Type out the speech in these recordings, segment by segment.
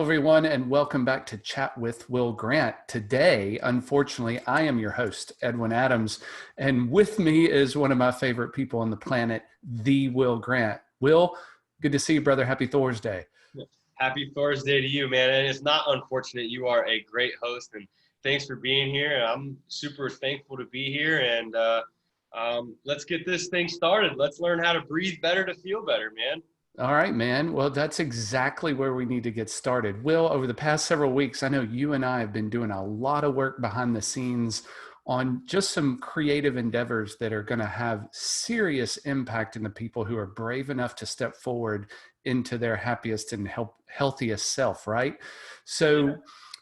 everyone, and welcome back to Chat with Will Grant. Today, unfortunately, I am your host, Edwin Adams, and with me is one of my favorite people on the planet, the Will Grant. Will, good to see you, brother. Happy Thursday. Happy Thursday to you, man. And it's not unfortunate. You are a great host, and thanks for being here. I'm super thankful to be here, and let's get this thing started. Let's learn how to breathe better to feel better, man. All right, man. Well, that's exactly where we need to get started. Will, over the past several weeks, I know you and I have been doing a lot of work behind the scenes on just some creative endeavors that are going to have serious impact in the people who are brave enough to step forward into their happiest and healthiest self, right? So,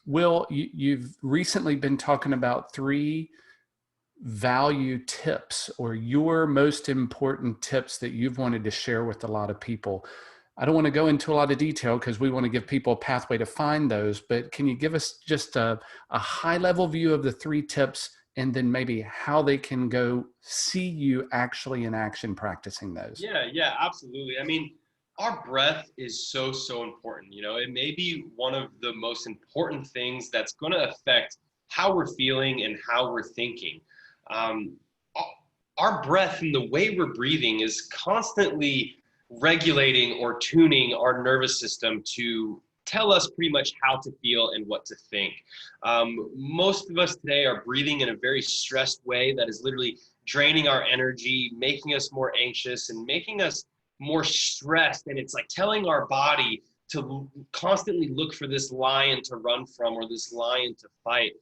Will, you've recently been talking about 3 value tips, or your most important tips that you've wanted to share with a lot of people. I don't want to go into a lot of detail because we want to give people a pathway to find those, but can you give us just a high level view of the 3 tips, and then maybe how they can go see you actually in action practicing those? Yeah, absolutely. I mean, our breath is so important. It may be one of the most important things that's going to affect how we're feeling and how we're thinking. Our breath and the way we're breathing is constantly regulating or tuning our nervous system to tell us pretty much how to feel and what to think. Most of us today are breathing in a very stressed way that is literally draining our energy, making us more anxious and making us more stressed. And it's like telling our body to constantly look for this lion to run from or this lion to fight,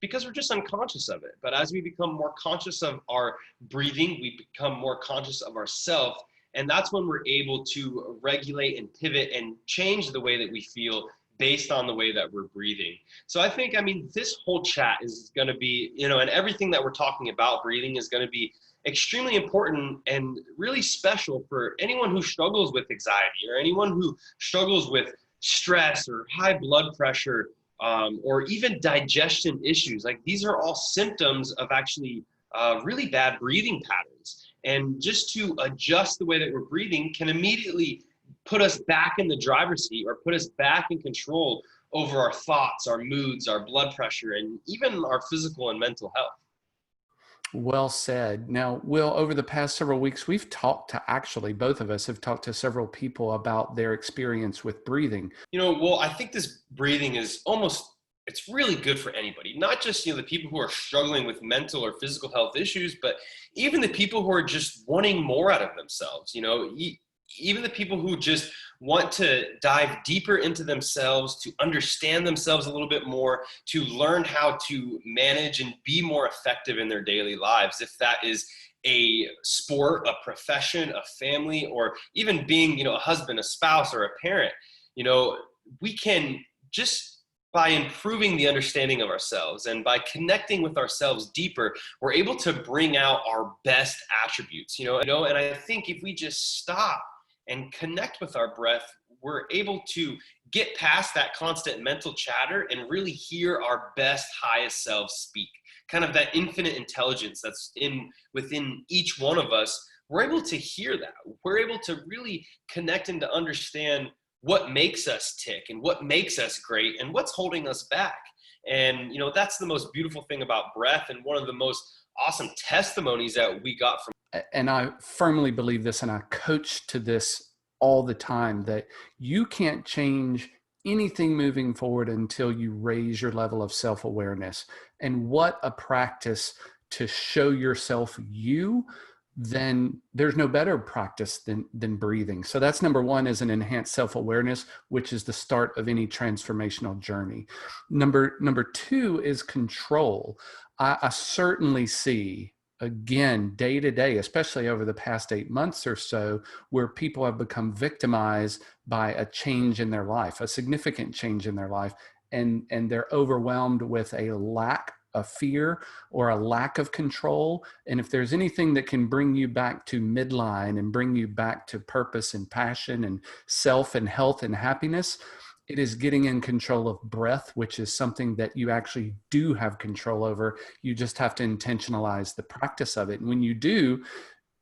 because we're just unconscious of it. But as we become more conscious of our breathing, we become more conscious of ourselves. And that's when we're able to regulate and pivot and change the way that we feel based on the way that we're breathing. So I think, this whole chat is going to be, and everything that we're talking about breathing is going to be extremely important and really special for anyone who struggles with anxiety or anyone who struggles with stress or high blood pressure, or even digestion issues. Like, these are all symptoms of actually really bad breathing patterns. And just to adjust the way that we're breathing can immediately put us back in the driver's seat or put us back in control over our thoughts, our moods, our blood pressure, and even our physical and mental health. Well said. Now, Will, over the past several weeks, we've talked to, actually, both of us have talked to several people about their experience with breathing. Well, I think this breathing is it's really good for anybody, not just, the people who are struggling with mental or physical health issues, but even the people who are just wanting more out of themselves, even the people who just want to dive deeper into themselves, to understand themselves a little bit more, to learn how to manage and be more effective in their daily lives. If that is a sport, a profession, a family, or even being, a husband, a spouse, or a parent, we can just, by improving the understanding of ourselves and by connecting with ourselves deeper, we're able to bring out our best attributes, and I think if we just stop and connect with our breath, we're able to get past that constant mental chatter and really hear our best, highest selves speak. Kind of that infinite intelligence that's within each one of us. We're able to hear that. We're able to really connect and to understand what makes us tick and what makes us great and what's holding us back. And, that's the most beautiful thing about breath, and one of the most awesome testimonies that we got from. And I firmly believe this, and I coach to this all the time, that you can't change anything moving forward until you raise your level of self-awareness. And what a practice to show yourself then there's no better practice than breathing. So that's number 1, is an enhanced self-awareness, which is the start of any transformational journey. Number 2 is control. I certainly see, again, day to day, especially over the past 8 months or so, where people have become victimized by a change in their life, a significant change in their life, and they're overwhelmed with a lack of fear or a lack of control. And if there's anything that can bring you back to midline and bring you back to purpose and passion and self and health and happiness, it is getting in control of breath, which is something that you actually do have control over. You just have to intentionalize the practice of it. And when you do,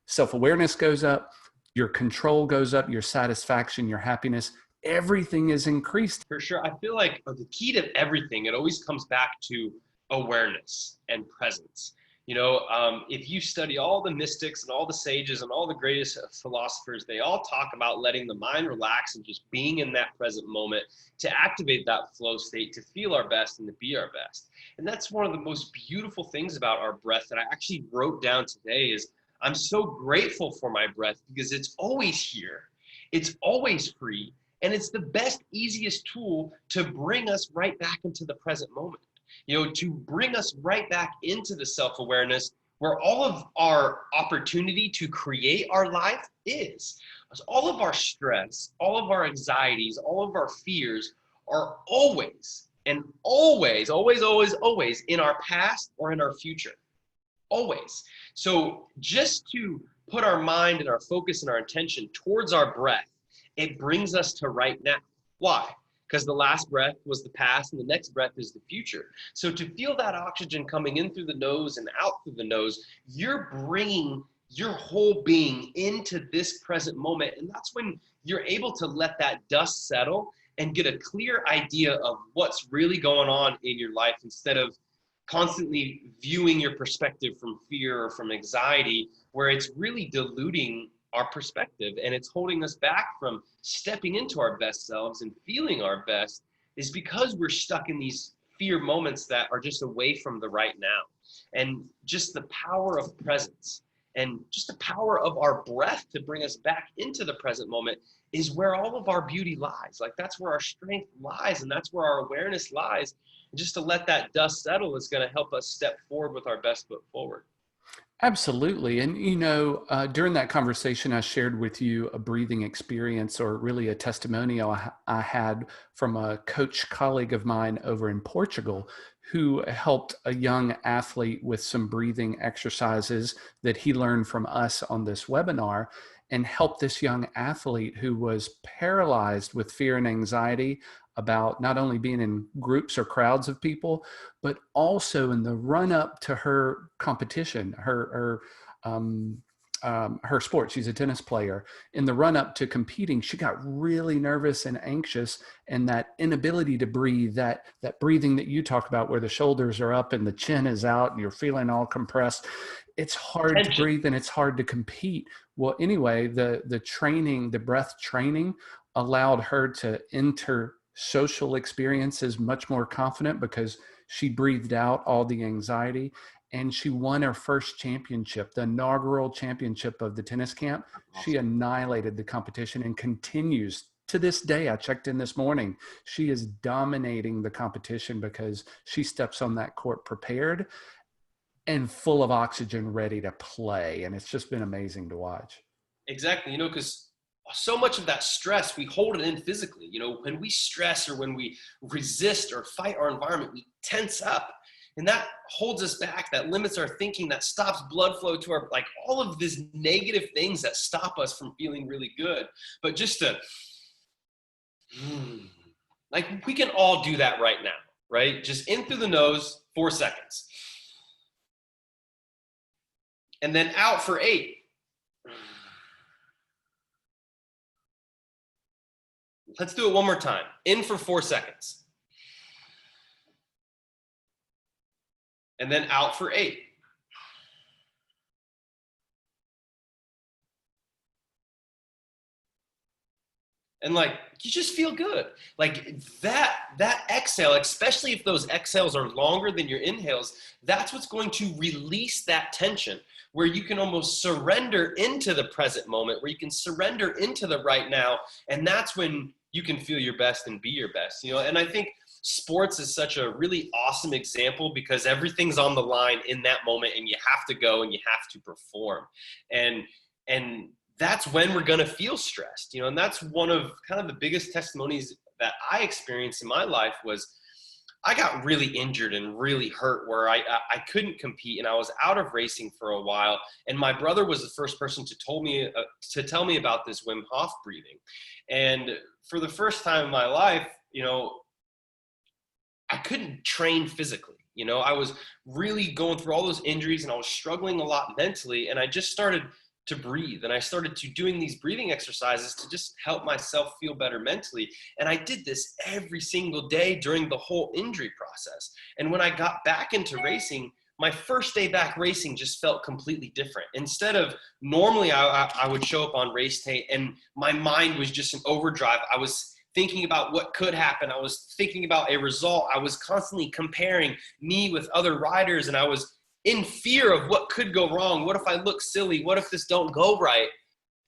self-awareness goes up, your control goes up, your satisfaction, your happiness, everything is increased. For sure. I feel like the key to everything, it always comes back to awareness and presence. If you study all the mystics and all the sages and all the greatest philosophers, they all talk about letting the mind relax and just being in that present moment to activate that flow state, to feel our best and to be our best. And that's one of the most beautiful things about our breath that I actually wrote down today is I'm so grateful for my breath because it's always here. It's always free. And it's the best, easiest tool to bring us right back into the present moment, to bring us right back into the self-awareness where all of our opportunity to create our life is. All of our stress, all of our anxieties, all of our fears are always and always, always, always, always in our past or in our future. Always. So just to put our mind and our focus and our attention towards our breath, it brings us to right now. Why? Because the last breath was the past and the next breath is the future. So to feel that oxygen coming in through the nose and out through the nose, you're bringing your whole being into this present moment. And that's when you're able to let that dust settle and get a clear idea of what's really going on in your life instead of constantly viewing your perspective from fear or from anxiety, where it's really diluting our perspective and it's holding us back from stepping into our best selves and feeling our best, is because we're stuck in these fear moments that are just away from the right now. And just the power of presence and just the power of our breath to bring us back into the present moment is where all of our beauty lies. Like that's where our strength lies and that's where our awareness lies. And just to let that dust settle is going to help us step forward with our best foot forward. Absolutely. And, during that conversation, I shared with you a breathing experience, or really a testimonial I had from a coach colleague of mine over in Portugal who helped a young athlete with some breathing exercises that he learned from us on this webinar, and helped this young athlete who was paralyzed with fear and anxiety about not only being in groups or crowds of people, but also in the run up to her competition, her sport. She's a tennis player. In the run up to competing, she got really nervous and anxious, and that inability to breathe, that breathing that you talk about where the shoulders are up and the chin is out and you're feeling all compressed. It's hard to breathe and it's hard to compete. Well, anyway, the training, the breath training allowed her to enter social experiences much more confident because she breathed out all the anxiety, and she won her first championship, the inaugural championship of the tennis camp. Awesome. She annihilated the competition and continues to this day. I checked in this morning. She is dominating the competition because she steps on that court prepared and full of oxygen, ready to play. And it's just been amazing to watch. Exactly. Because so much of that stress, we hold it in physically. When we stress or when we resist or fight our environment, we tense up. And that holds us back, that limits our thinking, that stops blood flow to our, like all of these negative things that stop us from feeling really good. But just to, like we can all do that right now, right? Just in through the nose, 4 seconds. And then out for 8. Let's do it one more time. In for 4 seconds. And then out for 8. And you just feel good. Like that exhale, especially if those exhales are longer than your inhales, that's what's going to release that tension, where you can almost surrender into the present moment, where you can surrender into the right now. And that's when you can feel your best and be your best. And I think sports is such a really awesome example because everything's on the line in that moment and you have to go and you have to perform. And that's when we're going to feel stressed, and that's one of kind of the biggest testimonies that I experienced in my life was I got really injured and really hurt where I couldn't compete and I was out of racing for a while. And my brother was the first person to tell me about this Wim Hof breathing. And for the first time in my life, I couldn't train physically. I was really going through all those injuries and I was struggling a lot mentally. And I just started to breathe. And I started to doing these breathing exercises to just help myself feel better mentally. And I did this every single day during the whole injury process. And when I got back into racing, my first day back racing just felt completely different. Instead of normally I would show up on race day and my mind was just in overdrive. I was thinking about what could happen. I was thinking about a result. I was constantly comparing me with other riders, and I was in fear of what could go wrong. What if I look silly? What if this don't go right?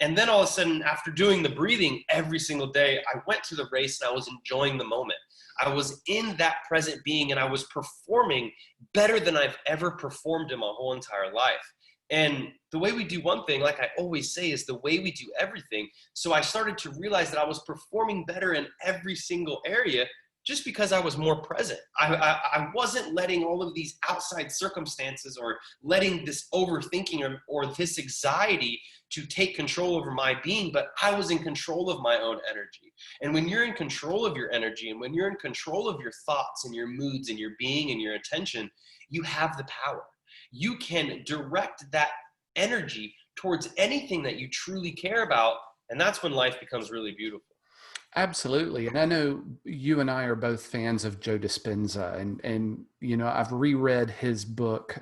And then all of a sudden, after doing the breathing every single day, I went to the race and I was enjoying the moment. I was in that present being and I was performing better than I've ever performed in my whole entire life. And the way we do one thing, like I always say, is the way we do everything. So I started to realize that I was performing better in every single area just because I was more present. I wasn't letting all of these outside circumstances or letting this overthinking or this anxiety to take control over my being, but I was in control of my own energy. And when you're in control of your energy and when you're in control of your thoughts and your moods and your being and your attention, you have the power. You can direct that energy towards anything that you truly care about. And that's when life becomes really beautiful. Absolutely. And I know you and I are both fans of Joe Dispenza, and you know, I've reread his book,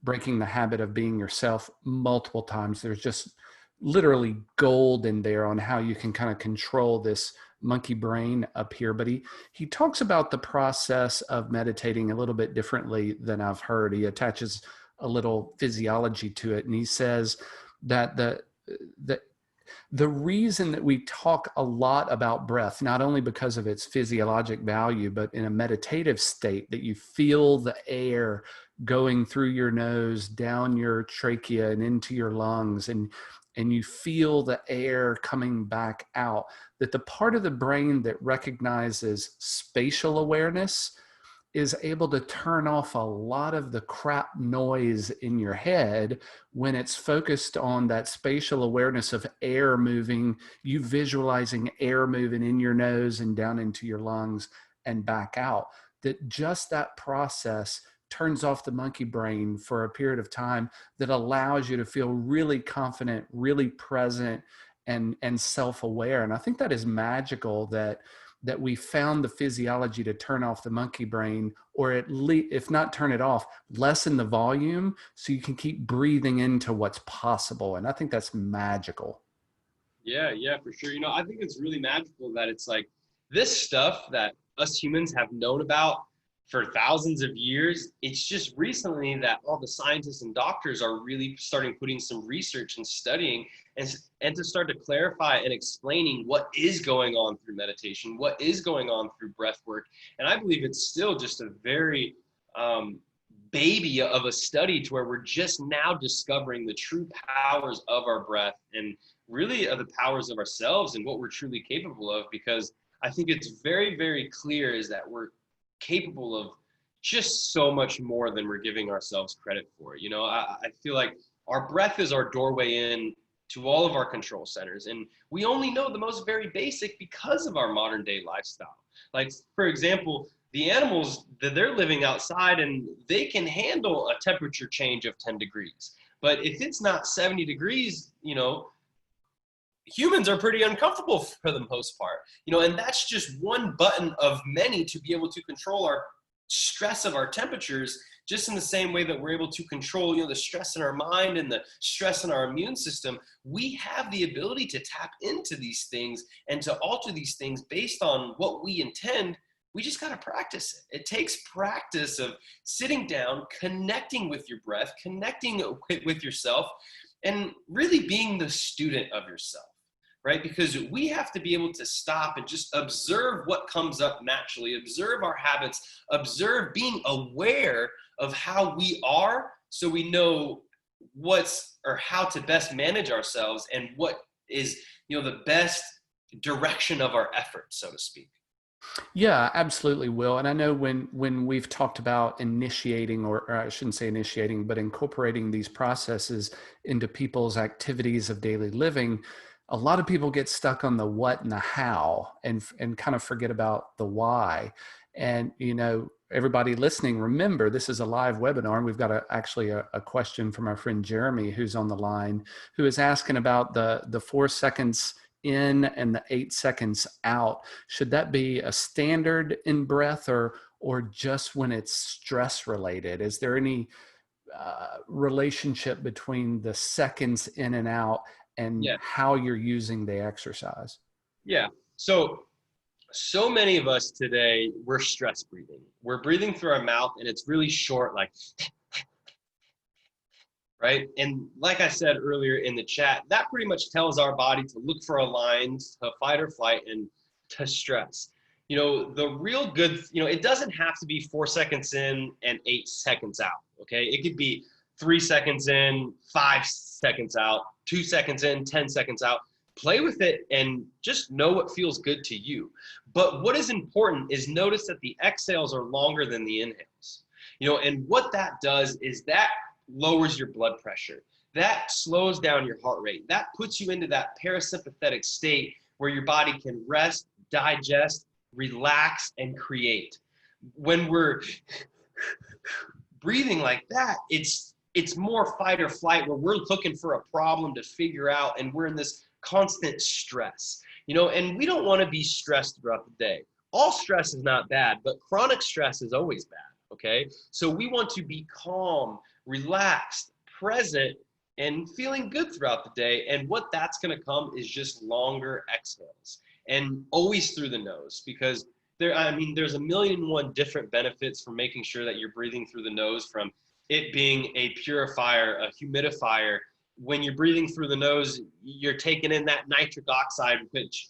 Breaking the Habit of Being Yourself, multiple times. There's just literally gold in there on how you can kind of control this monkey brain up here. But he talks about the process of meditating a little bit differently than I've heard. He attaches a little physiology to it. And he says that the reason that we talk a lot about breath, not only because of its physiologic value, but in a meditative state, that you feel the air going through your nose, down your trachea and into your lungs, and you feel the air coming back out, that the part of the brain that recognizes spatial awareness is able to turn off a lot of the crap noise in your head when it's focused on that spatial awareness of air moving, you visualizing air moving in your nose and down into your lungs and back out. That just that process turns off the monkey brain for a period of time that allows you to feel really confident, really present, and self-aware. And I think that is magical that we found the physiology to turn off the monkey brain, or at least, if not turn it off, lessen the volume so you can keep breathing into what's possible. And I think that's magical. Yeah, for sure. You know, I think it's really magical that it's like this stuff that us humans have known about for thousands of years. It's just recently that all the scientists and doctors are really starting putting some research and studying and to start to clarify and explaining what is going on through meditation, what is going on through breath work. And I believe it's still just a very baby of a study to where we're just now discovering the true powers of our breath and really of the powers of ourselves and what we're truly capable of. Because I think it's very, very clear is that we're capable of just so much more than we're giving ourselves credit for. You know, I feel like our breath is our doorway in to all of our control centers. And we only know the most very basic because of our modern day lifestyle. Like, for example, the animals that they're living outside and they can handle a temperature change of 10 degrees. But if it's not 70 degrees, you know, humans are pretty uncomfortable for the most part, you know, and that's just one button of many to be able to control our stress of our temperatures, just in the same way that we're able to control, you know, the stress in our mind and the stress in our immune system. We have the ability to tap into these things and to alter these things based on what we intend. We just got to practice it. It takes practice of sitting down, connecting with your breath, connecting with yourself, and really being the student of yourself. Right? Because we have to be able to stop and just observe what comes up naturally, observe our habits, observe being aware of how we are so we know what's or how to best manage ourselves and what is, you know, the best direction of our effort, so to speak. Yeah, absolutely, Will. And I know when we've talked about initiating, or I shouldn't say initiating, but incorporating these processes into people's activities of daily living, a lot of people get stuck on the what and the how and kind of forget about the why. And, you know, everybody listening, remember, this is a live webinar. And we've got a question from our friend Jeremy, who's on the line, who is asking about the 4 seconds in and the 8 seconds out. Should that be a standard in breath, or just when it's stress related? Is there any relationship between the seconds in and out and Yeah. how you're using the exercise? Yeah. So many of us today, we're stress breathing. We're breathing through our mouth and it's really short, like, right? And like I said earlier in the chat, that pretty much tells our body to look for a line, to fight or flight, and to stress. The real good, it doesn't have to be 4 seconds in and 8 seconds out, okay? It could be 3 seconds in, 5 seconds out, 2 seconds in, 10 seconds out. Play with it and just know what feels good to you. But what is important is notice that the exhales are longer than the inhales. And what that does is that lowers your blood pressure. That slows down your heart rate. That puts you into that parasympathetic state where your body can rest, digest, relax, and create. When we're breathing like that, it's more fight or flight, where we're looking for a problem to figure out, and we're in this constant stress, and we don't want to be stressed throughout the day. All stress is not bad, but chronic stress is always bad, okay? So we want to be calm, relaxed, present, and feeling good throughout the day. And what that's going to come is just longer exhales, and always through the nose, because there's a million and one different benefits from making sure that you're breathing through the nose, from it being a purifier, a humidifier. When you're breathing through the nose, you're taking in that nitric oxide, which,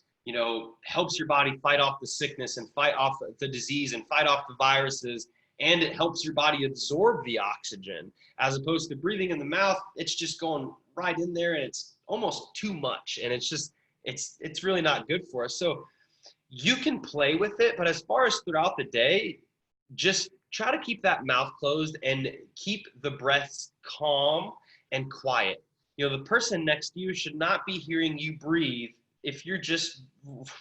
helps your body fight off the sickness and fight off the disease and fight off the viruses. And it helps your body absorb the oxygen, as opposed to breathing in the mouth. It's just going right in there, and it's almost too much. And it's really not good for us. So you can play with it, but as far as throughout the day, just try to keep that mouth closed and keep the breaths calm and quiet. The person next to you should not be hearing you breathe if you're just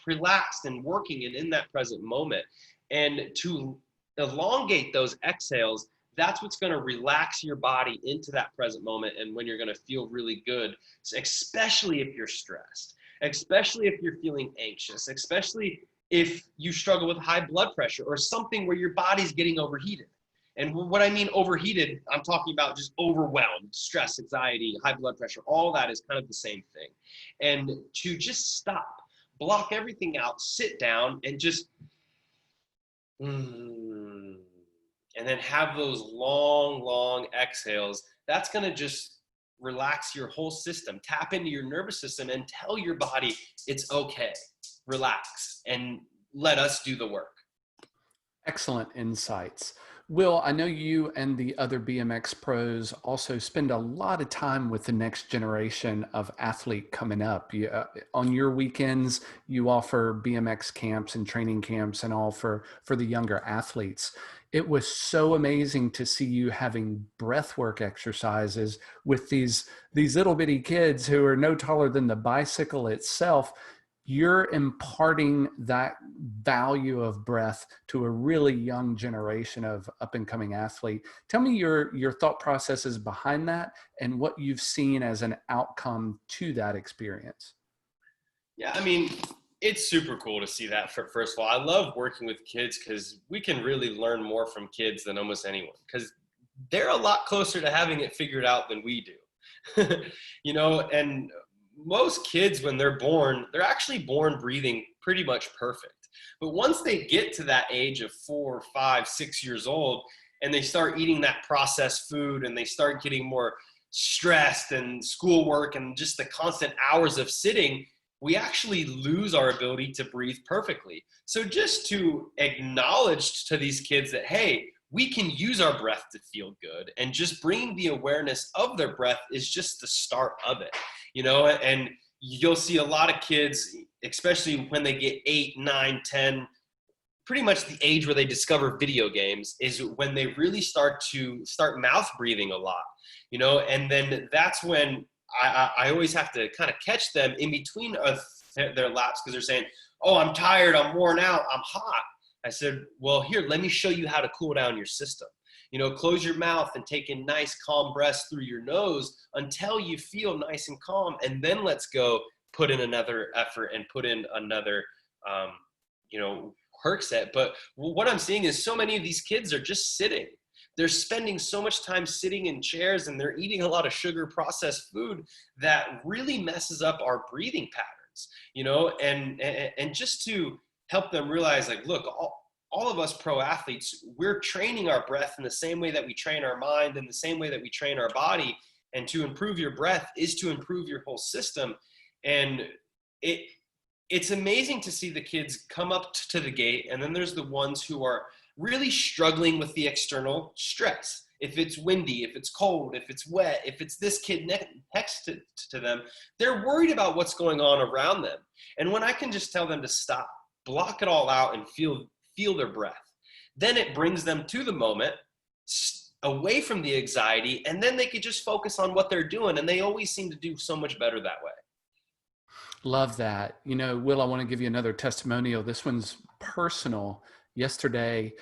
relaxed and working and in that present moment. And to elongate those exhales, that's what's going to relax your body into that present moment, and when you're going to feel really good, especially if you're stressed, especially if you're feeling anxious, especially if you struggle with high blood pressure or something where your body's getting overheated. And what I mean overheated, I'm talking about just overwhelmed, stress, anxiety, high blood pressure. All that is kind of the same thing. And to just stop, block everything out, sit down, and just and then have those long exhales. That's going to just relax your whole system, tap into your nervous system, and tell your body it's okay. Relax and let us do the work. Excellent insights. Will, I know you and the other BMX pros also spend a lot of time with the next generation of athlete coming up. On your weekends, you offer BMX camps and training camps and all for the younger athletes. It was so amazing to see you having breathwork exercises with these little bitty kids who are no taller than the bicycle itself. You're imparting that value of breath to a really young generation of up and coming athlete. Tell me your thought processes behind that and what you've seen as an outcome to that experience. Yeah, it's super cool to see that. First of all, I love working with kids because we can really learn more from kids than almost anyone, because they're a lot closer to having it figured out than we do. And most kids, when they're born, they're actually born breathing pretty much perfect. But once they get to that age of 4, 5, 6 years old, and they start eating that processed food, and they start getting more stressed and schoolwork and just the constant hours of sitting, we actually lose our ability to breathe perfectly. So just to acknowledge to these kids that, hey, we can use our breath to feel good, and just bringing the awareness of their breath is just the start of it, and you'll see a lot of kids, especially when they get 8, 9, 10, pretty much the age where they discover video games is when they really start mouth breathing a lot, and then that's when I always have to kind of catch them in between their laps, because they're saying, oh, I'm tired, I'm worn out, I'm hot. I said, well, here, let me show you how to cool down your system. Close your mouth and take in nice, calm breaths through your nose until you feel nice and calm. And then let's go put in another effort and put in another, work set. But what I'm seeing is so many of these kids are just sitting. They're spending so much time sitting in chairs, and they're eating a lot of sugar processed food that really messes up our breathing patterns, and just to help them realize, like, look, all of us pro athletes, we're training our breath in the same way that we train our mind, in the same way that we train our body. And to improve your breath is to improve your whole system. And it's amazing to see the kids come up to the gate, and then there's the ones who are really struggling with the external stress. If it's windy, if it's cold, if it's wet, if it's this kid next to them, they're worried about what's going on around them. And when I can just tell them to stop, block it all out, and feel their breath, then it brings them to the moment, away from the anxiety, and then they could just focus on what they're doing. And they always seem to do so much better that way. Love that. Will, I want to give you another testimonial. This one's personal. Yesterday,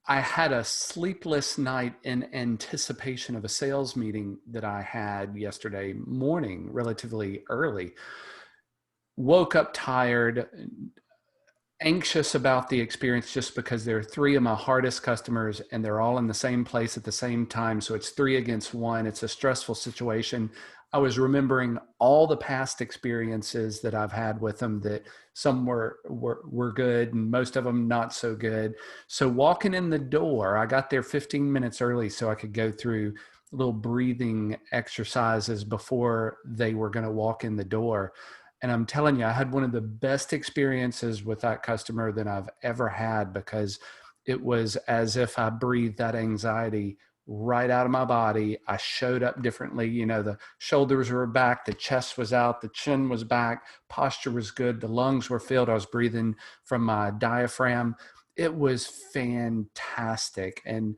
I had a sleepless night in anticipation of a sales meeting that I had yesterday morning, relatively early. Woke up tired, anxious about the experience, just because there are 3 of my hardest customers and they're all in the same place at the same time. So it's 3 against 1. It's a stressful situation. I was remembering all the past experiences that I've had with them, that some were good and most of them not so good. So walking in the door, I got there 15 minutes early so I could go through little breathing exercises before they were going to walk in the door. And I'm telling you, I had one of the best experiences with that customer that I've ever had, because it was as if I breathed that anxiety right out of my body. I showed up differently. The shoulders were back, the chest was out, the chin was back, posture was good, the lungs were filled. I was breathing from my diaphragm. It was fantastic. And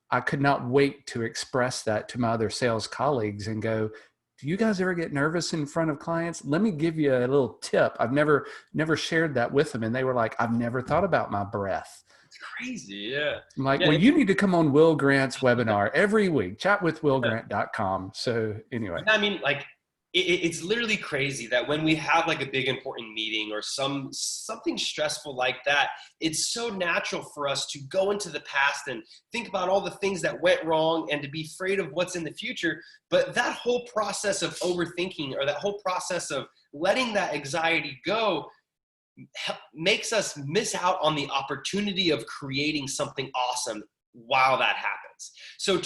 I could not wait to express that to my other sales colleagues and go, do you guys ever get nervous in front of clients? Let me give you a little tip. I've never shared that with them. And they were like, I've never thought about my breath. It's crazy. Yeah. I'm like, Yeah, well, you need to come on Will Grant's webinar every week, chatwithwillgrant.com. So anyway. I mean, like, it's literally crazy that when we have like a big important meeting or something stressful like that, it's so natural for us to go into the past and think about all the things that went wrong and to be afraid of what's in the future. But that whole process of overthinking, or that whole process of letting that anxiety go, makes us miss out on the opportunity of creating something awesome while that happens. So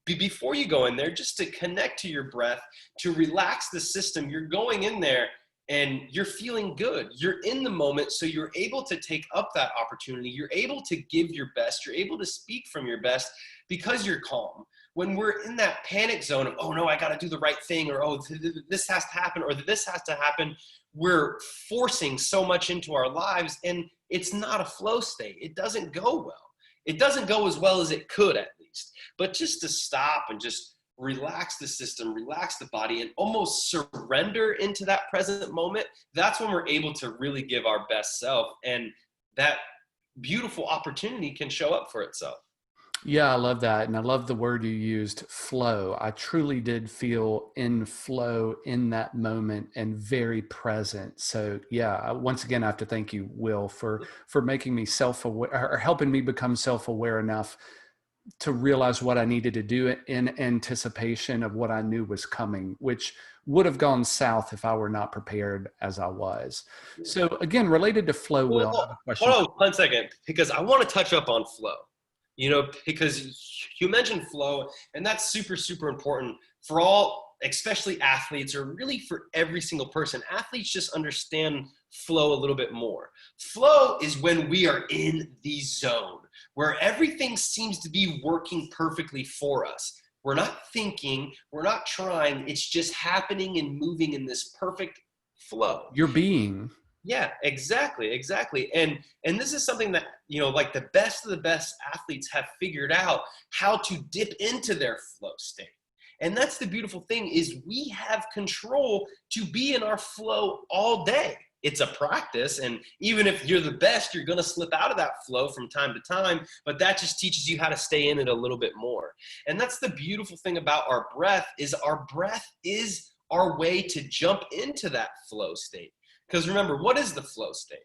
before you go in there, just to connect to your breath, to relax the system, you're going in there and you're feeling good. You're in the moment, so you're able to take up that opportunity. You're able to give your best. You're able to speak from your best because you're calm. When we're in that panic zone of, oh no, I got to do the right thing, or oh, this has to happen, or this has to happen, we're forcing so much into our lives, and it's not a flow state. It doesn't go well. It doesn't go as well as it could, at least. But just to stop and just relax the system, relax the body, and almost surrender into that present moment, that's when we're able to really give our best self, and that beautiful opportunity can show up for itself. Yeah, I love that. And I love the word you used, flow. I truly did feel in flow in that moment and very present. So yeah, once again, I have to thank you, Will, for making me self-aware, or helping me become self-aware enough to realize what I needed to do in anticipation of what I knew was coming, which would have gone south if I were not prepared as I was. So again, related to flow, Will, I have a question. Hold on 1 second, because I want to touch up on flow. Because you mentioned flow, and that's super, super important for all, especially athletes, or really for every single person. Athletes just understand flow a little bit more. Flow is when we are in the zone, where everything seems to be working perfectly for us. We're not thinking, we're not trying, it's just happening and moving in this perfect flow. You're being. Yeah, exactly. And this is something that, like the best of the best athletes have figured out how to dip into their flow state. And that's the beautiful thing, is we have control to be in our flow all day. it's a practice. And even if you're the best, you're going to slip out of that flow from time to time, but that just teaches you how to stay in it a little bit more. And that's the beautiful thing about our breath is our way to jump into that flow state. Because remember, what is the flow state?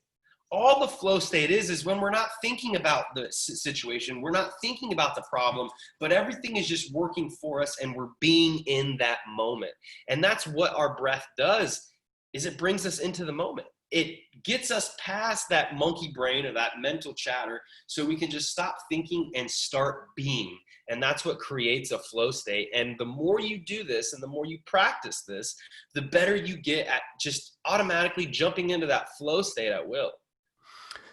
All the flow state is when we're not thinking about the situation, we're not thinking about the problem, but everything is just working for us and we're being in that moment. And that's what our breath does, is it brings us into the moment. It gets us past that monkey brain or that mental chatter so we can just stop thinking and start being. And that's what creates a flow state. And the more you do this and the more you practice this, the better you get at just automatically jumping into that flow state at will.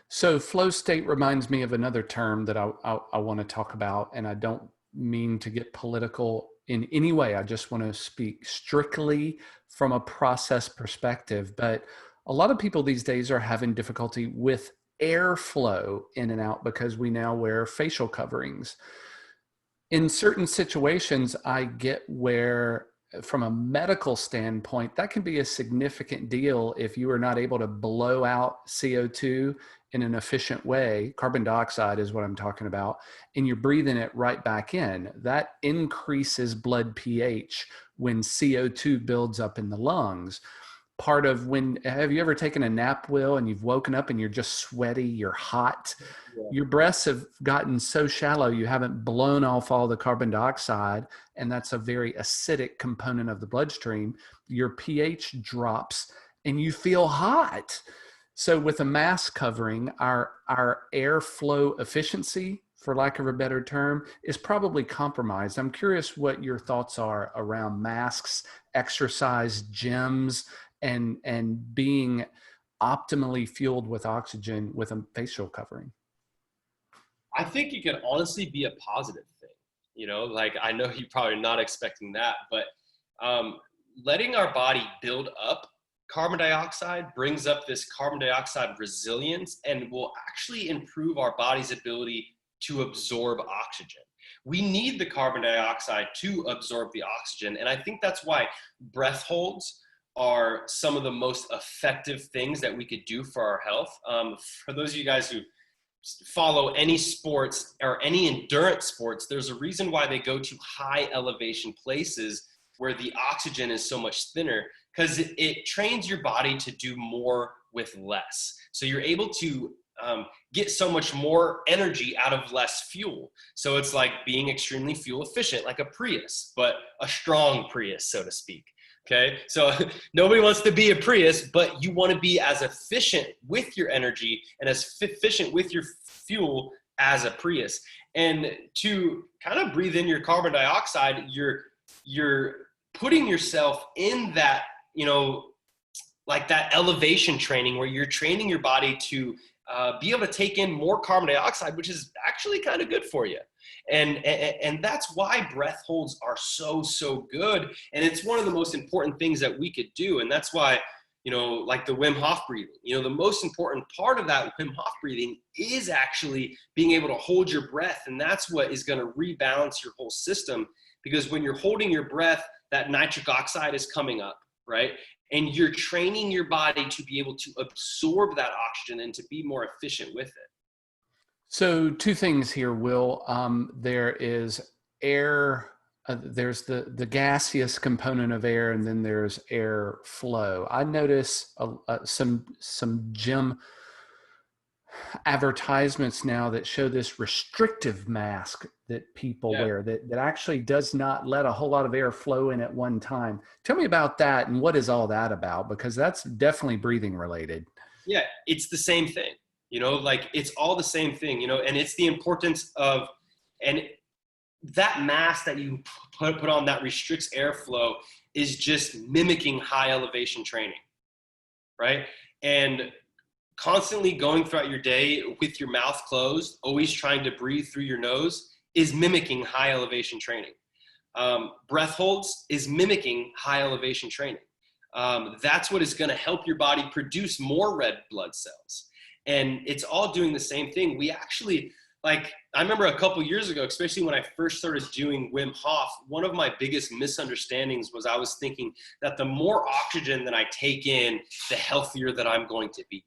So flow state reminds me of another term that I want to talk about, and I don't mean to get political in any way. I just want to speak strictly from a process perspective. But a lot of people these days are having difficulty with airflow in and out because we now wear facial coverings. In certain situations, I get where, from a medical standpoint, that can be a significant deal if you are not able to blow out CO2 in an efficient way. Carbon dioxide is what I'm talking about, and you're breathing it right back in. That increases blood pH when CO2 builds up in the lungs. Have you ever taken a nap, Will, and you've woken up and you're just sweaty, you're hot? Yeah. Your breaths have gotten so shallow, you haven't blown off all the carbon dioxide, and that's a very acidic component of the bloodstream. Your pH drops and you feel hot. So with a mask covering, our airflow efficiency, for lack of a better term, is probably compromised. I'm curious what your thoughts are around masks, exercise, gyms, and being optimally fueled with oxygen with a facial covering. I think it can honestly be a positive thing. Like, I know you're probably not expecting that, but letting our body build up carbon dioxide brings up this carbon dioxide resilience and will actually improve our body's ability to absorb oxygen. We need the carbon dioxide to absorb the oxygen. And I think that's why breath holds are some of the most effective things that we could do for our health. For those of you guys who follow any sports or any endurance sports, there's a reason why they go to high elevation places where the oxygen is so much thinner, because it trains your body to do more with less. So you're able to get so much more energy out of less fuel. So it's like being extremely fuel efficient, like a Prius, but a strong Prius, so to speak. Okay, so nobody wants to be a Prius, but you want to be as efficient with your energy and as efficient with your fuel as a Prius. And to kind of breathe in your carbon dioxide, you're putting yourself in that, like that elevation training where you're training your body to be able to take in more carbon dioxide, which is actually kind of good for you. And that's why breath holds are so good. And it's one of the most important things that we could do. And that's why, like the Wim Hof breathing, the most important part of that Wim Hof breathing is actually being able to hold your breath. And that's what is going to rebalance your whole system, because when you're holding your breath, that nitric oxide is coming up, right? And you're training your body to be able to absorb that oxygen and to be more efficient with it. So two things here, Will. There is air, there's the gaseous component of air, and then there's air flow. I notice some gym advertisements now that show this restrictive mask that people wear that actually does not let a whole lot of air flow in at one time. Tell me about that, and what is all that about? Because that's definitely breathing related. Yeah, it's the same thing. Like it's all the same thing, and it's the importance of, and that mask that you put on that restricts airflow is just mimicking high elevation training, right? And constantly going throughout your day with your mouth closed, always trying to breathe through your nose, is mimicking high elevation training. Breath holds is mimicking high elevation training. That's what is going to help your body produce more red blood cells. And it's all doing the same thing. We actually, like, I remember a couple years ago, especially when I first started doing Wim Hof, one of my biggest misunderstandings was I was thinking that the more oxygen that I take in, the healthier that I'm going to be.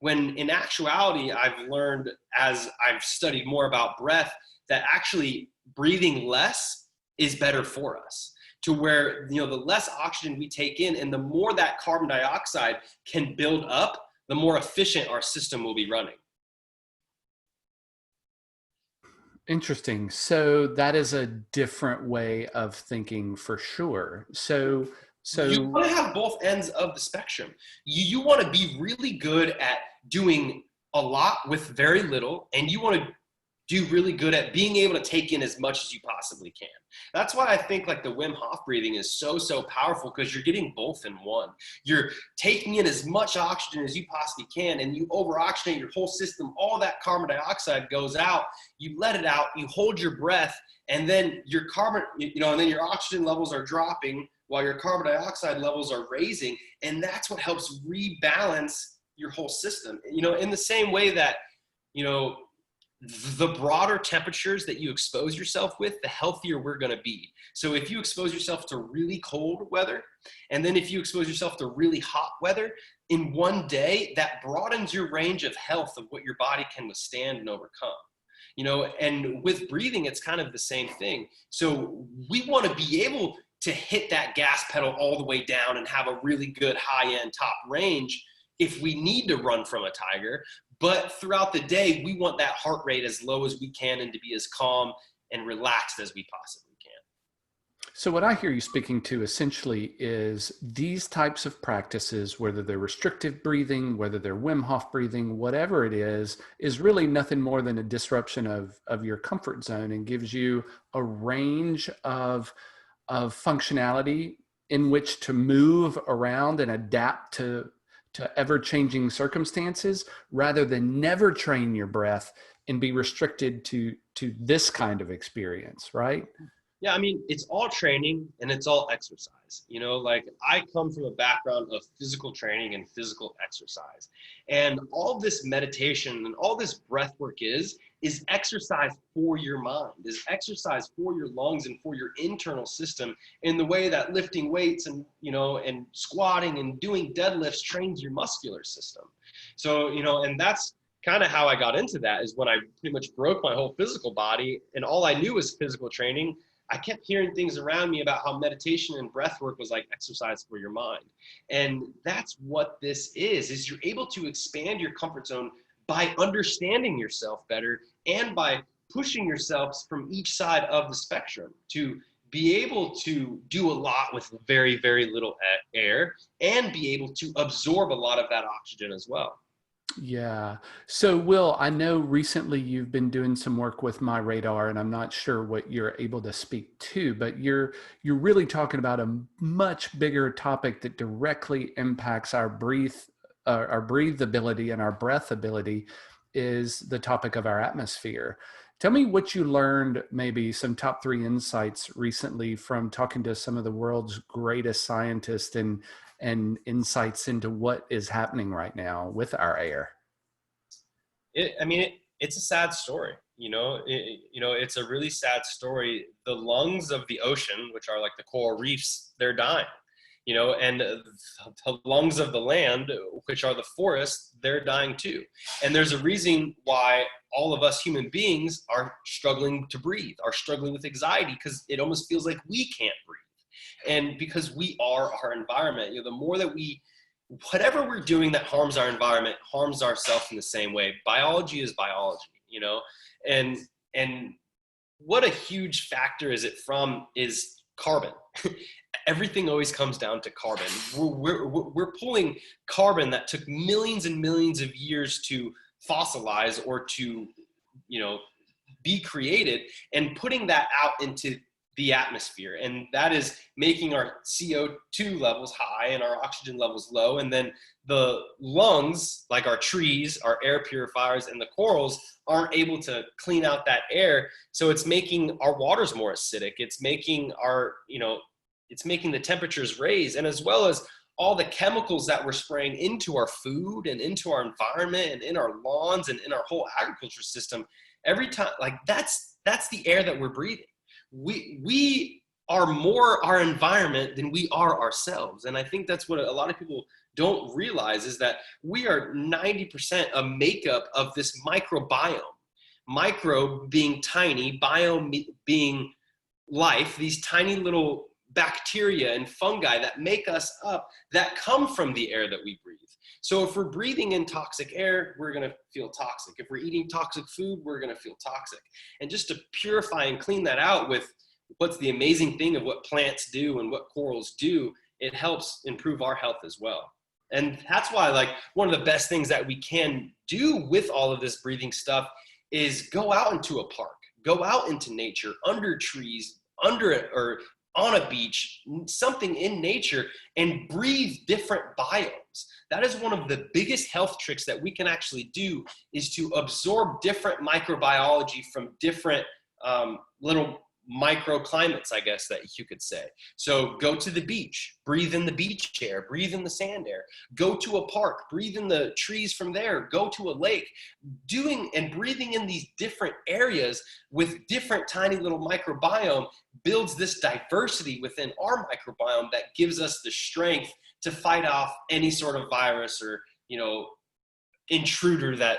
When in actuality, I've learned as I've studied more about breath that actually breathing less is better for us, to where, the less oxygen we take in and the more that carbon dioxide can build up, the more efficient our system will be running. Interesting. So that is a different way of thinking for sure. So, You so want to have both ends of the spectrum. You want to be really good at doing a lot with very little, and you want to do really good at being able to take in as much as you possibly can. That's why I think like the Wim Hof breathing is so, so powerful, because you're getting both in one. You're taking in as much oxygen as you possibly can, and you over-oxygenate your whole system. All that carbon dioxide goes out. You let it out, you hold your breath, and then your and then your oxygen levels are dropping while your carbon dioxide levels are raising. And that's what helps rebalance your whole system. In the same way that, the broader temperatures that you expose yourself with, the healthier we're going to be. So if you expose yourself to really cold weather, and then if you expose yourself to really hot weather, in one day, that broadens your range of health of what your body can withstand and overcome. And with breathing, it's kind of the same thing. So we want to be able to hit that gas pedal all the way down and have a really good high-end top range if we need to run from a tiger. But throughout the day, we want that heart rate as low as we can and to be as calm and relaxed as we possibly can. So what I hear you speaking to essentially is these types of practices, whether they're restrictive breathing, whether they're Wim Hof breathing, whatever it is really nothing more than a disruption of your comfort zone, and gives you a range of functionality in which to move around and adapt to ever-changing circumstances, rather than never train your breath and be restricted to this kind of experience, right? Yeah, I mean, it's all training and it's all exercise. Like I come from a background of physical training and physical exercise. And all this meditation and all this breath work is exercise for your mind, is exercise for your lungs and for your internal system, in the way that lifting weights and, and squatting and doing deadlifts trains your muscular system. So, and that's kind of how I got into that, is when I pretty much broke my whole physical body and all I knew was physical training. I kept hearing things around me about how meditation and breath work was like exercise for your mind. And that's what this is you're able to expand your comfort zone by understanding yourself better and by pushing yourselves from each side of the spectrum to be able to do a lot with very, very little air and be able to absorb a lot of that oxygen as well. Yeah. So Will, I know recently you've been doing some work with My Radar, and I'm not sure what you're able to speak to, but you're really talking about a much bigger topic that directly impacts our breathability and our breathability, is the topic of our atmosphere. Tell me what you learned, maybe some top 3 insights recently from talking to some of the world's greatest scientists, and insights into what is happening right now with our air. It's a sad story. It's a really sad story. The lungs of the ocean, which are like the coral reefs, they're dying. And the lungs of the land, which are the forests, they're dying too. And there's a reason why all of us human beings are struggling to breathe, are struggling with anxiety, because it almost feels like we can't breathe. And because we are our environment, the more that whatever we're doing that harms our environment harms ourselves in the same way. Biology is biology, and what a huge factor is carbon. Everything always comes down to carbon. We're pulling carbon that took millions and millions of years to fossilize or to, be created, and putting that out into the atmosphere. And that is making our CO2 levels high and our oxygen levels low. And then the lungs, like our trees, our air purifiers, and the corals, aren't able to clean out that air. So it's making our waters more acidic. It's making it's making the temperatures raise. And as well as all the chemicals that we're spraying into our food and into our environment and in our lawns and in our whole agriculture system, every time, like that's the air that we're breathing. We are more our environment than we are ourselves. And I think that's what a lot of people don't realize, is that we are 90% a makeup of this microbiome. Micro being tiny, biome being life, these tiny little bacteria and fungi that make us up, that come from the air that we breathe. So if we're breathing in toxic air, we're going to feel toxic. If we're eating toxic food, we're going to feel toxic. And just to purify and clean that out with what's the amazing thing of what plants do and what corals do, it helps improve our health as well. And that's why, like, one of the best things that we can do with all of this breathing stuff is go out into a park, go out into nature, under trees, under it, or on a beach, something in nature, and breathe different biomes. That is one of the biggest health tricks that we can actually do, is to absorb different microbiology from different little microclimates, I guess that you could say. So go to the beach, breathe in the beach air, breathe in the sand air. Go to a park, breathe in the trees from there. Go to a lake. Doing and breathing in these different areas with different tiny little microbiome builds this diversity within our microbiome that gives us the strength to fight off any sort of virus or, intruder that,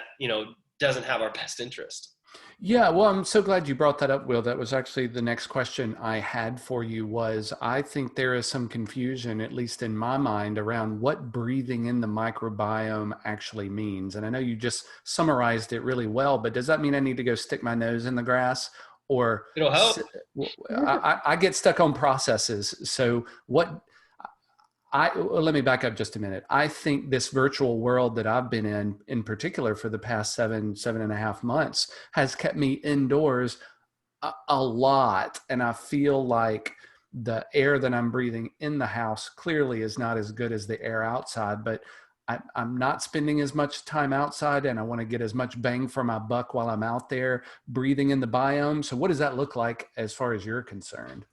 doesn't have our best interest. Yeah, well, I'm so glad you brought that up, Will. That was actually the next question I had for you. Was I think there is some confusion, at least in my mind, around what breathing in the microbiome actually means. And I know you just summarized it really well, but does that mean I need to go stick my nose in the grass? Or It'll help. I get stuck on processes. So let me back up just a minute. I think this virtual world that I've been in particular for the past 7.5 months, has kept me indoors a lot. And I feel like the air that I'm breathing in the house clearly is not as good as the air outside, but I'm not spending as much time outside, and I want to get as much bang for my buck while I'm out there breathing in the biome. So what does that look like as far as you're concerned?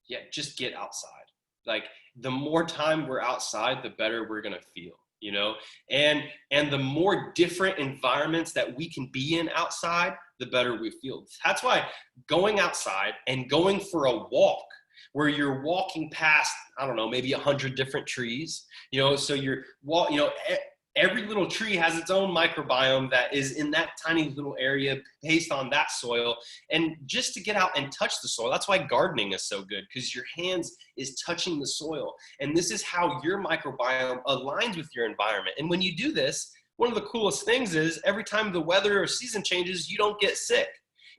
Yeah, just get outside. Like, the more time we're outside, the better we're going to feel, and the more different environments that we can be in outside, the better we feel. That's why going outside and going for a walk where you're walking past, I don't know, maybe 100 different trees, so every little tree has its own microbiome that is in that tiny little area based on that soil. And just to get out and touch the soil, that's why gardening is so good, because your hands is touching the soil. And this is how your microbiome aligns with your environment. And when you do this, one of the coolest things is every time the weather or season changes, you don't get sick,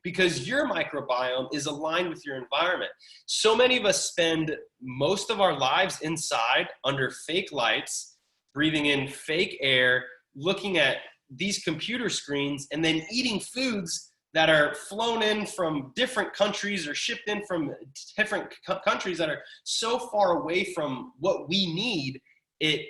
because your microbiome is aligned with your environment. So many of us spend most of our lives inside under fake lights, breathing in fake air, looking at these computer screens, and then eating foods that are flown in from different countries or shipped in from different countries that are so far away from what we need. It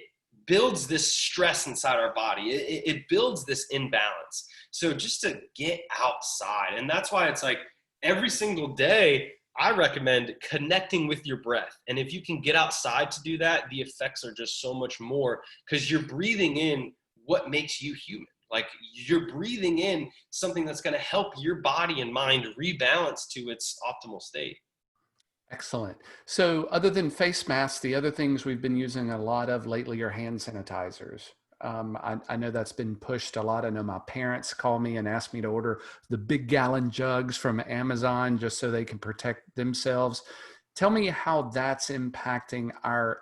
builds this stress inside our body. It builds this imbalance. So just to get outside, and that's why it's like every single day, I recommend connecting with your breath. And if you can get outside to do that, the effects are just so much more, because you're breathing in what makes you human. Like, you're breathing in something that's going to help your body and mind rebalance to its optimal state. Excellent. So other than face masks, the other things we've been using a lot of lately are hand sanitizers. I know that's been pushed a lot. I know my parents call me and ask me to order the big gallon jugs from Amazon just so they can protect themselves. Tell me how that's impacting our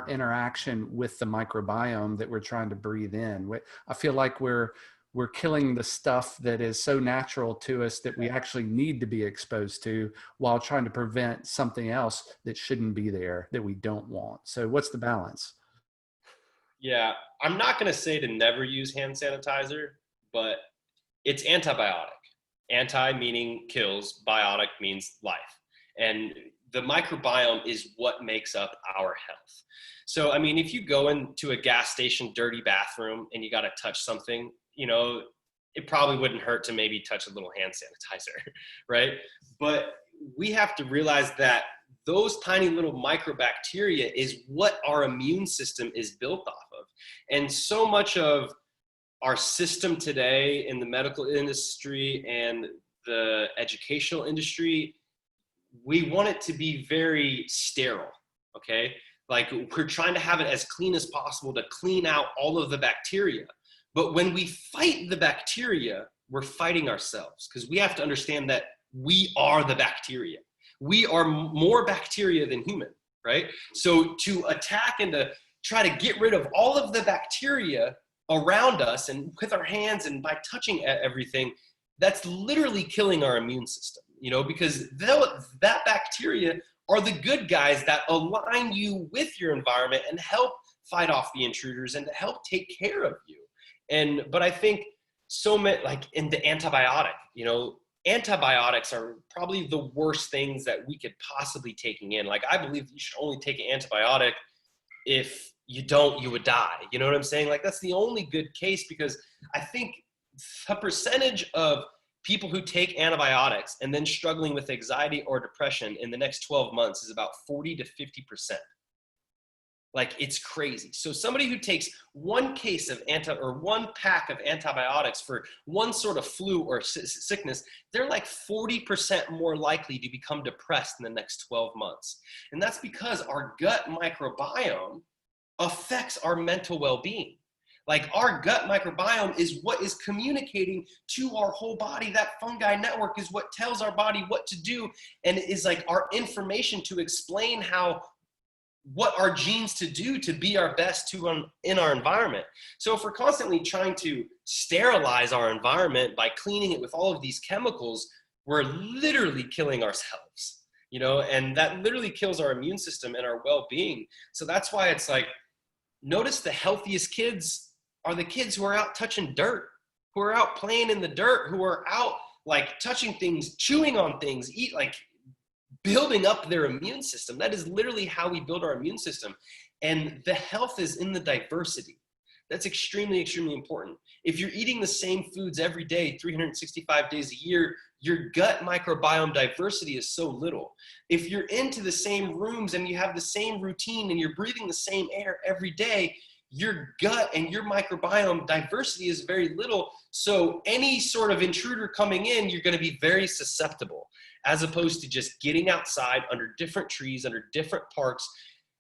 interaction with the microbiome that we're trying to breathe in. I feel like we're killing the stuff that is so natural to us that we actually need to be exposed to, while trying to prevent something else that shouldn't be there that we don't want. So what's the balance? Yeah, I'm not going to say to never use hand sanitizer, but it's antibiotic. Anti meaning kills, biotic means life. And the microbiome is what makes up our health. So, I mean, if you go into a gas station dirty bathroom and you got to touch something, it probably wouldn't hurt to maybe touch a little hand sanitizer, right? But we have to realize that those tiny little microbacteria is what our immune system is built off of. And so much of our system today in the medical industry and the educational industry, we want it to be very sterile, okay? Like we're trying to have it as clean as possible to clean out all of the bacteria. But when we fight the bacteria, we're fighting ourselves, because we have to understand that we are the bacteria. We are more bacteria than human, right? So to attack and to try to get rid of all of the bacteria around us and with our hands and by touching everything, that's literally killing our immune system, you know, because that bacteria are the good guys that align you with your environment and help fight off the intruders and to help take care of you. But I think so many, like in the antibiotic, you know, antibiotics are probably the worst things that we could possibly taking in. Like I believe you should only take an antibiotic if you don't, you would die. You know what I'm saying? Like that's the only good case, because I think the percentage of people who take antibiotics and then struggling with anxiety or depression in the next 12 months is about 40 to 50%. Like it's crazy. So somebody who takes one case of one pack of antibiotics for one sort of flu or sickness, they're like 40% more likely to become depressed in the next 12 months. And that's because our gut microbiome affects our mental well-being. Like our gut microbiome is what is communicating to our whole body. That fungi network is what tells our body what to do, and is like our information to explain what our genes to do to be our best in our environment. So if we're constantly trying to sterilize our environment by cleaning it with all of these chemicals, we're literally killing ourselves, you know, and that literally kills our immune system and our well-being. So that's why it's like, notice the healthiest kids are the kids who are out touching dirt, who are out playing in the dirt, who are out like touching things, chewing on things, building up their immune system. That is literally how we build our immune system. And the health is in the diversity. That's extremely, extremely important. If you're eating the same foods every day, 365 days a year, your gut microbiome diversity is so little. If you're into the same rooms and you have the same routine and you're breathing the same air every day, your gut and your microbiome diversity is very little. So any sort of intruder coming in, you're going to be very susceptible, as opposed to just getting outside under different trees, under different parks,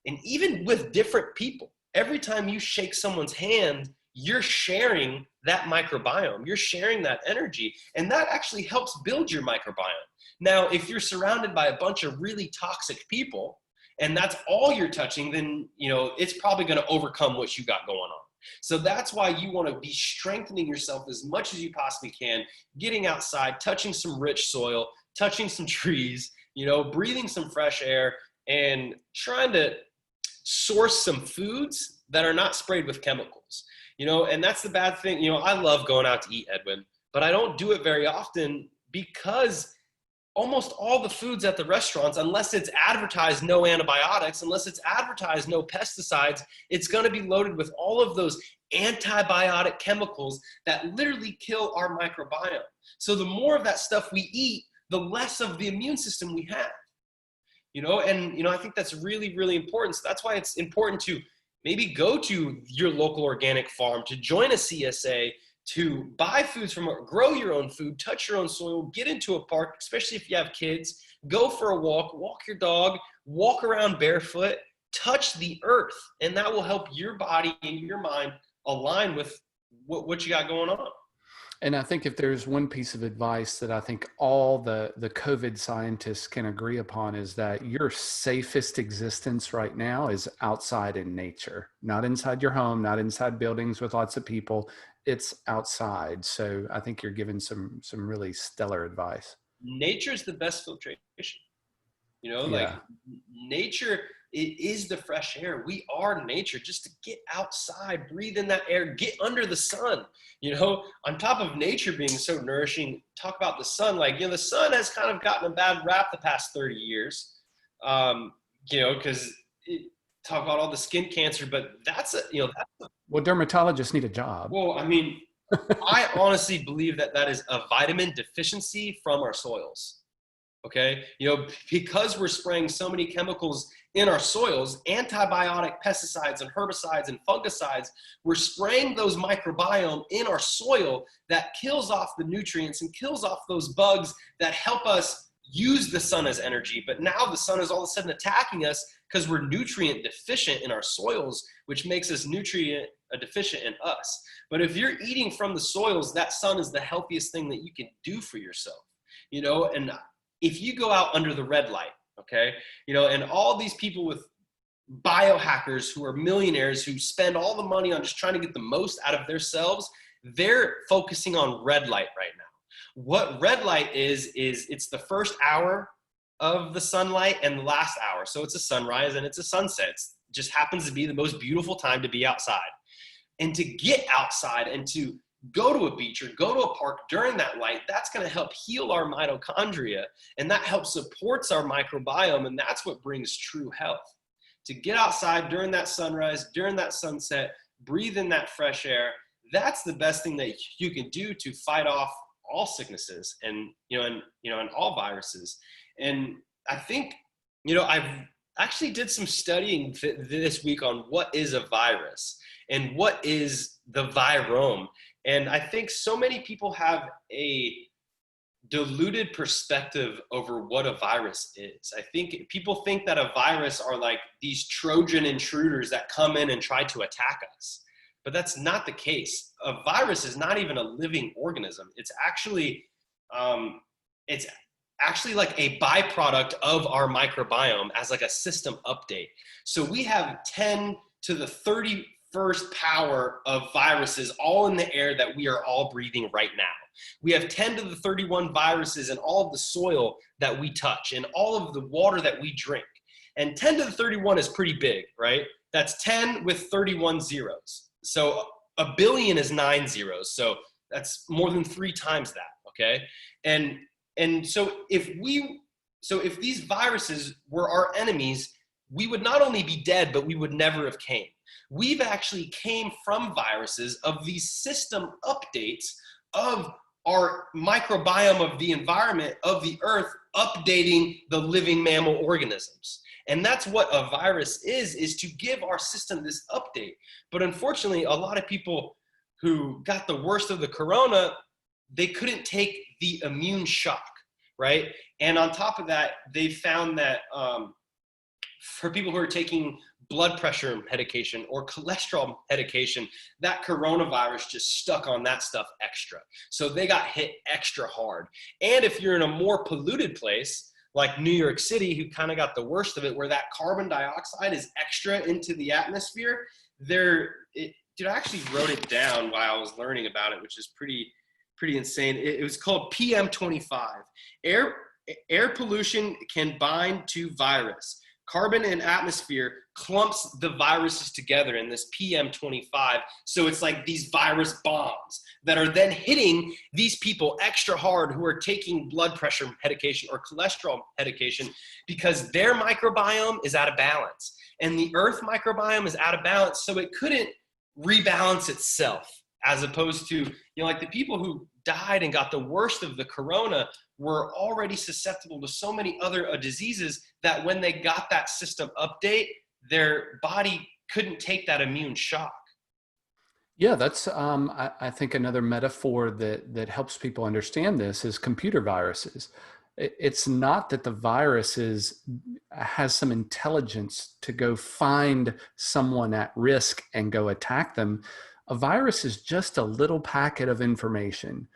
and even with different people. Every time you shake someone's hand, you're sharing that microbiome, you're sharing that energy, and that actually helps build your microbiome. Now, if you're surrounded by a bunch of really toxic people, and that's all you're touching, then you know it's probably going to overcome what you got going on. So that's why you want to be strengthening yourself as much as you possibly can, getting outside, touching some rich soil, touching some trees, you know, breathing some fresh air, and trying to source some foods that are not sprayed with chemicals, you know. And that's the bad thing. You know, I love going out to eat, Edwin, but I don't do it very often because almost all the foods at the restaurants, unless it's advertised no antibiotics, unless it's advertised no pesticides, it's going to be loaded with all of those antibiotic chemicals that literally kill our microbiome. So the more of that stuff we eat, the less of the immune system we have, you know. And, you know, I think that's really, really important. So that's why it's important to maybe go to your local organic farm, to join a CSA, to buy foods grow your own food, touch your own soil, get into a park, especially if you have kids, go for a walk your dog, walk around barefoot, touch the earth, and that will help your body and your mind align with what you got going on. And I think if there's one piece of advice that I think all the COVID scientists can agree upon, is that your safest existence right now is outside in nature, not inside your home, not inside buildings with lots of people. It's outside. So I think you're giving some really stellar advice. Nature's the best filtration. You know, like nature, it is the fresh air. We are nature. Just to get outside, breathe in that air, get under the sun, you know, on top of nature being so nourishing. Talk about the sun. Like, you know, the sun has kind of gotten a bad rap the past 30 years, you know, because talk about all the skin cancer, but well, dermatologists need a job. Well, I mean, I honestly believe that is a vitamin deficiency from our soils. Okay, because we're spraying so many chemicals in our soils, antibiotic pesticides and herbicides and fungicides, we're spraying those microbiome in our soil that kills off the nutrients and kills off those bugs that help us use the sun as energy. But now the sun is all of a sudden attacking us because we're nutrient deficient in our soils, which makes us nutrient deficient in us. But if you're eating from the soils, that sun is the healthiest thing that you can do for yourself, and if you go out under the red light, okay, and all these people with biohackers who are millionaires who spend all the money on just trying to get the most out of themselves, they're focusing on red light right now. What red light is it's the first hour of the sunlight and the last hour. So it's a sunrise and it's a sunset. It just happens to be the most beautiful time to be outside. And to get outside and to go to a beach or go to a park during that light, that's going to help heal our mitochondria, and that helps supports our microbiome, and that's what brings true health. To get outside during that sunrise, during that sunset, breathe in that fresh air, that's the best thing that you can do to fight off all sicknesses and all viruses. And I think I've actually did some studying this week on what is a virus and what is the virome. And I think so many people have a diluted perspective over what a virus is. I think people think that a virus are like these Trojan intruders that come in and try to attack us. But that's not the case. A virus is not even a living organism. It's actually like a byproduct of our microbiome as like a system update. So we have 10 to the 31st power of viruses all in the air that we are all breathing right now. We have 10 to the 31 viruses in all of the soil that we touch and all of the water that we drink. And 10 to the 31 is pretty big, right? That's 10 with 31 zeros. So a billion is 9 zeros. So that's more than 3 times that, okay? And so if these viruses were our enemies, we would not only be dead, but we would never have came. We've actually came from viruses of these system updates of our microbiome of the environment of the earth, updating the living mammal organisms. And that's what a virus is to give our system this update. But unfortunately, a lot of people who got the worst of the corona, they couldn't take the immune shock, right? And on top of that, they found that for people who are taking blood pressure medication or cholesterol medication, that coronavirus just stuck on that stuff extra. So they got hit extra hard. And if you're in a more polluted place, like New York City, who kind of got the worst of it, where that carbon dioxide is extra into the atmosphere, I actually wrote it down while I was learning about it, which is pretty insane. It was called PM25. Air pollution can bind to virus. Carbon in atmosphere clumps the viruses together in this PM25. So it's like these virus bombs that are then hitting these people extra hard who are taking blood pressure medication or cholesterol medication because their microbiome is out of balance. And the earth microbiome is out of balance, so it couldn't rebalance itself, as opposed to, like the people who died and got the worst of the corona were already susceptible to so many other diseases that when they got that system update, their body couldn't take that immune shock. Yeah, that's I think another metaphor that helps people understand this is computer viruses. It's not that the virus has some intelligence to go find someone at risk and go attack them. A virus is just a little packet of information,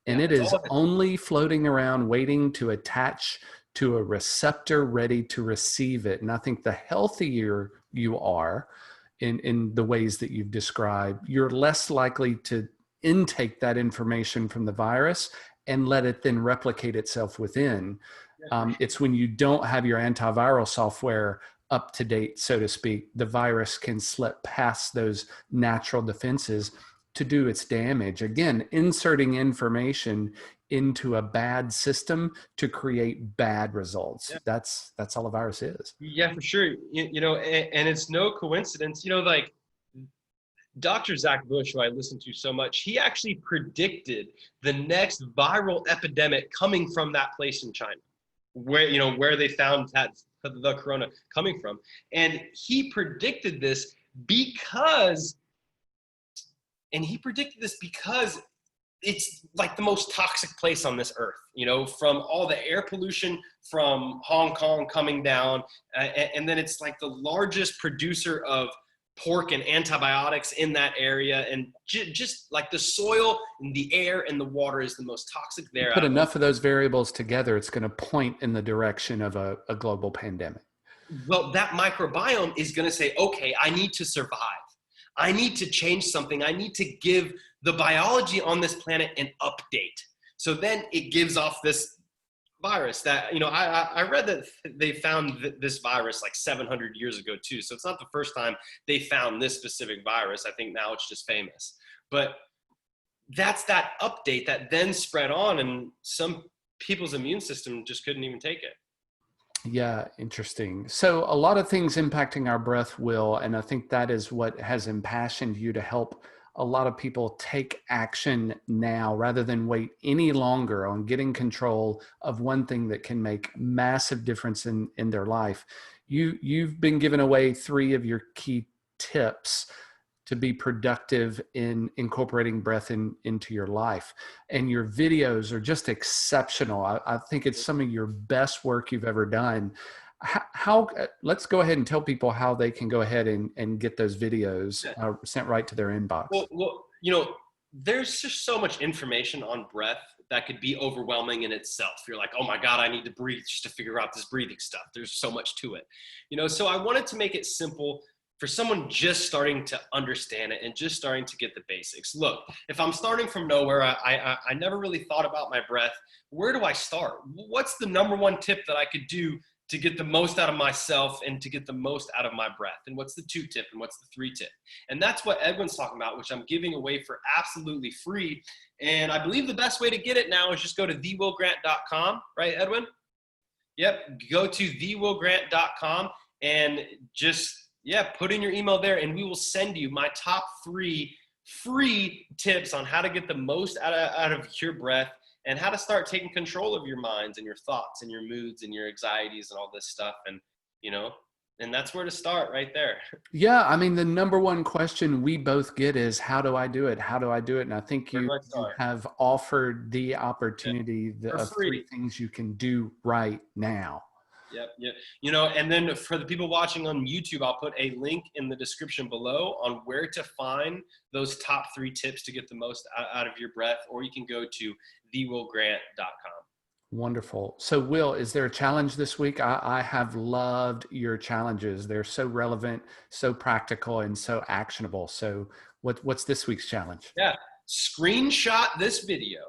and it is only floating around waiting to attach to a receptor ready to receive it. And I think the healthier you are in the ways that you've described, you're less likely to intake that information from the virus and let it then replicate itself within. It's when you don't have your antiviral software up to date, so to speak, the virus can slip past those natural defenses to do its damage. Again, inserting information into a bad system to create bad results. Yeah. That's all a virus is. Yeah, for sure. And it's no coincidence, like Dr. Zach Bush, who I listen to so much, he actually predicted the next viral epidemic coming from that place in China. where they found that the corona coming from. And he predicted this because it's like the most toxic place on this earth, from all the air pollution from Hong Kong coming down. And then it's like the largest producer of pork and antibiotics in that area. And just like the soil and the air and the water is the most toxic there. Put enough of those variables together, it's going to point in the direction of a global pandemic. Well, that microbiome is going to say, okay, I need to survive. I need to change something. I need to give the biology on this planet an update. So then it gives off this virus that, I read that they found this virus like 700 years ago too. So it's not the first time they found this specific virus. I think now it's just famous. But that's that update that then spread on, and some people's immune system just couldn't even take it. Yeah, interesting. So a lot of things impacting our breath, Will, and I think that is what has impassioned you to help a lot of people take action now rather than wait any longer on getting control of one thing that can make massive difference in their life. You've been giving away 3 of your key tips to be productive in incorporating breath into your life. And your videos are just exceptional. I think it's some of your best work you've ever done. Let's go ahead and tell people how they can go ahead and get those videos sent right to their inbox. Well, there's just so much information on breath that could be overwhelming in itself. You're like, oh my God, I need to breathe just to figure out this breathing stuff. There's so much to it, so I wanted to make it simple for someone just starting to understand it and just starting to get the basics. Look, if I'm starting from nowhere, I never really thought about my breath. Where do I start? What's the number one tip that I could do to get the most out of myself and to get the most out of my breath? And what's the 2 tip and what's the 3 tip? And that's what Edwin's talking about, which I'm giving away for absolutely free. And I believe the best way to get it now is just go to thewillgrant.com, right, Edwin? Yep, go to thewillgrant.com and just put in your email there, and we will send you my top 3 free tips on how to get the most out of your breath and how to start taking control of your minds and your thoughts and your moods and your anxieties and all this stuff. And, and that's where to start right there. Yeah. I mean, the number one question we both get is, how do I do it? How do I do it? And I think you have offered the opportunity of 3 things you can do right now. Yep. And then for the people watching on YouTube, I'll put a link in the description below on where to find those top 3 tips to get the most out of your breath, or you can go to thewillgrant.com. Wonderful. So Will, is there a challenge this week? I have loved your challenges. They're so relevant, so practical, and so actionable. So what's this week's challenge? Yeah. Screenshot this video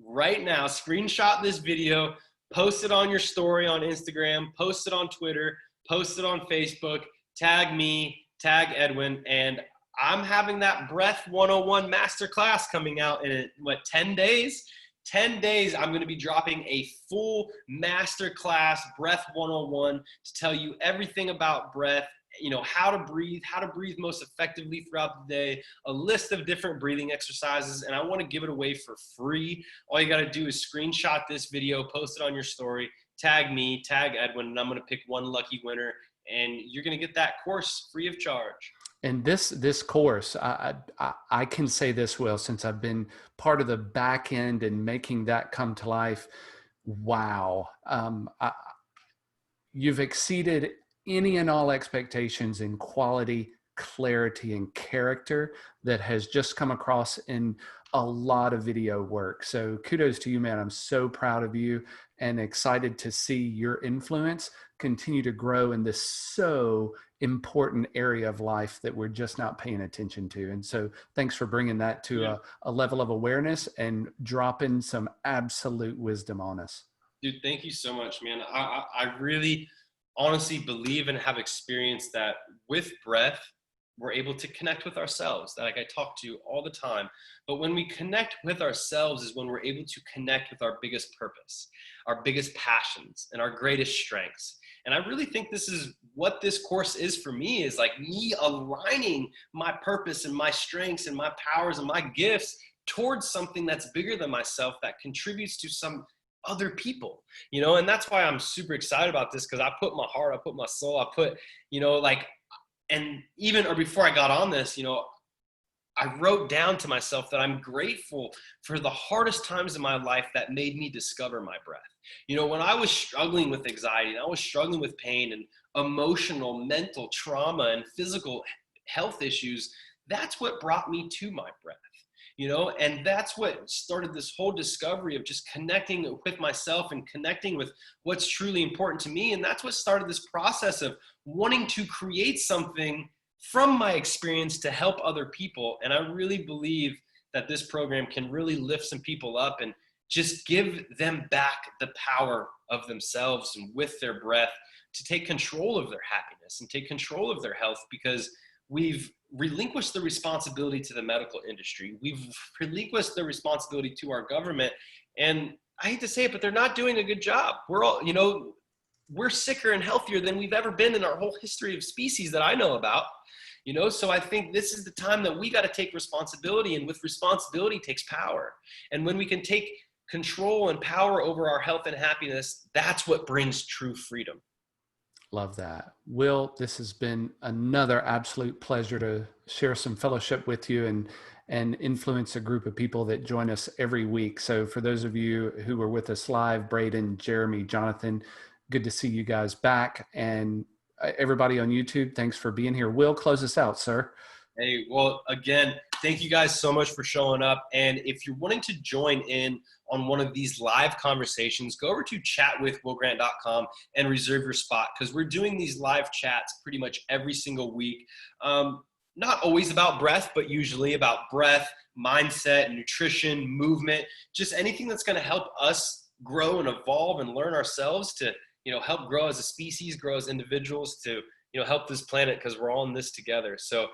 right now. Screenshot this video. Post it on your story on Instagram, post it on Twitter, post it on Facebook, tag me, tag Edwin, and I'm having that Breath 101 masterclass coming out in 10 days? 10 days, I'm going to be dropping a full masterclass, Breath 101, to tell you everything about breath, how to breathe most effectively throughout the day, a list of different breathing exercises, and I want to give it away for free. All you got to do is screenshot this video, post it on your story, tag me, tag Edwin, and I'm going to pick one lucky winner, and you're going to get that course free of charge. And this course, I can say this, Will, since I've been part of the back end and making that come to life. Wow. You've exceeded any and all expectations in quality, clarity, and character that has just come across in a lot of video work. So kudos to you, man. I'm so proud of you and excited to see your influence continue to grow in this so important area of life that we're just not paying attention to. And so thanks for bringing that to a level of awareness and dropping some absolute wisdom on us. Dude, thank you so much, man. I really honestly believe and have experienced that with breath, we're able to connect with ourselves, that like I talk to all the time. But when we connect with ourselves is when we're able to connect with our biggest purpose, our biggest passions, and our greatest strengths. And I really think this is what this course is for me, is like me aligning my purpose and my strengths and my powers and my gifts towards something that's bigger than myself, that contributes to some other people, and that's why I'm super excited about this, because I put my heart, I put my soul, I put, and even, or before I got on this, I wrote down to myself that I'm grateful for the hardest times in my life that made me discover my breath. When I was struggling with anxiety and I was struggling with pain and emotional, mental trauma and physical health issues, that's what brought me to my breath. And that's what started this whole discovery of just connecting with myself and connecting with what's truly important to me. And that's what started this process of wanting to create something from my experience to help other people. And I really believe that this program can really lift some people up and just give them back the power of themselves and with their breath to take control of their happiness and take control of their health, because we've relinquished the responsibility to the medical industry. We've relinquished the responsibility to our government. And I hate to say it, but they're not doing a good job. We're all, we're sicker and healthier than we've ever been in our whole history of species that I know about. So I think this is the time that we got to take responsibility, and with responsibility takes power. And when we can take control and power over our health and happiness, that's what brings true freedom. Love that. Will, this has been another absolute pleasure to share some fellowship with you and influence a group of people that join us every week. So for those of you who were with us live, Braden, Jeremy, Jonathan, good to see you guys back. And everybody on YouTube, thanks for being here. Will, close us out, sir. Hey, well, again, thank you guys so much for showing up. And if you're wanting to join in on one of these live conversations, go over to chatwithwillgrant.com and reserve your spot, because we're doing these live chats pretty much every single week. Not always about breath, but usually about breath, mindset, nutrition, movement, just anything that's going to help us grow and evolve and learn ourselves to, help grow as a species, grow as individuals, to, help this planet, because we're all in this together. So,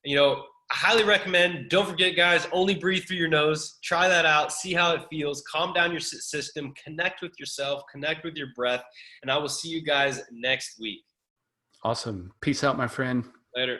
I highly recommend. Don't forget, guys, only breathe through your nose. Try that out. See how it feels. Calm down your system. Connect with yourself. Connect with your breath. And I will see you guys next week. Awesome. Peace out, my friend. Later.